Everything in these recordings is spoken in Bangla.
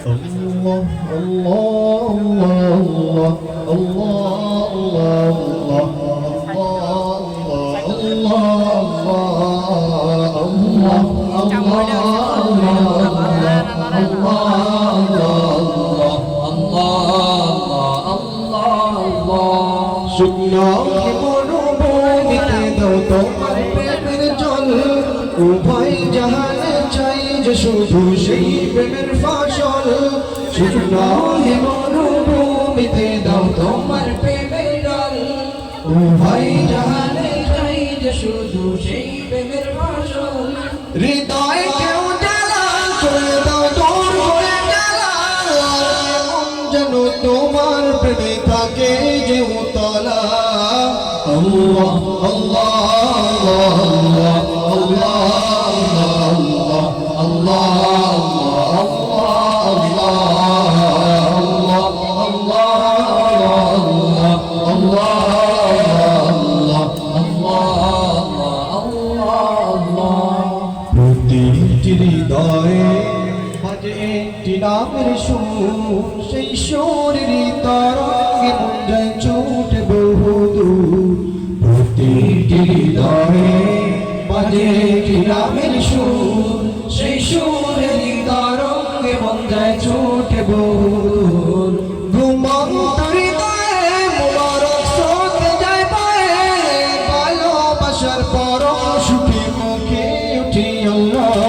الله الله الله الله উভয় জাহানে চাই যে শুধু সেই প্রেমের ফসল শুকনো মরুভূমিতে দাও তোমার প্রেমের জল উভয় জাহানে চাই যে শুধু সেই প্রেমের ফসল হৃদয় কেউ জ্বালা করে দাও দূর করে জ্বালা মন যেন তোমার প্রেমে থাকে যে উতলা আল্লাহ আল্লাহ হৃদয়ে বাজে একটি নামের সুর সেই সুরের তরঙ্গে মন যায় ছুটে বহুদূর প্রতিটি হৃদয়ে বাজে একটি নামের সুর সেই সুরের তরঙ্গে মন যায় ছুটে বহুদূর ঘুমন্ত হৃদয়ে মোবারক স্রোত যায় পায়ে ভালোবাসার পরম সুখে মুখে উঠি আল্লাহ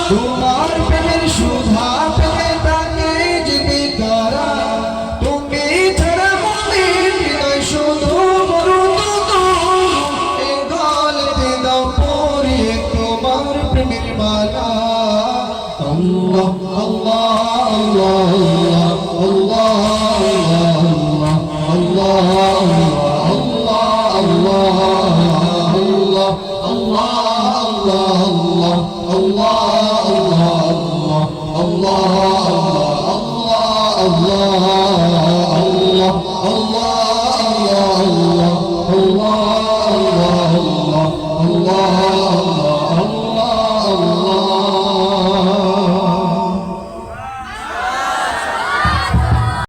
তোমার প্রেমের সুধা পেতে তাকে জীবিকারা তুমি ছাড়া মনে হৃদয় শুধু এই গলাতে দাও পরিয়ে তোমার প্রেমের মালা আল্লাহ আল্লাহ আল্লাহ আল্লাহ আল্লাহ আল্লাহ Allah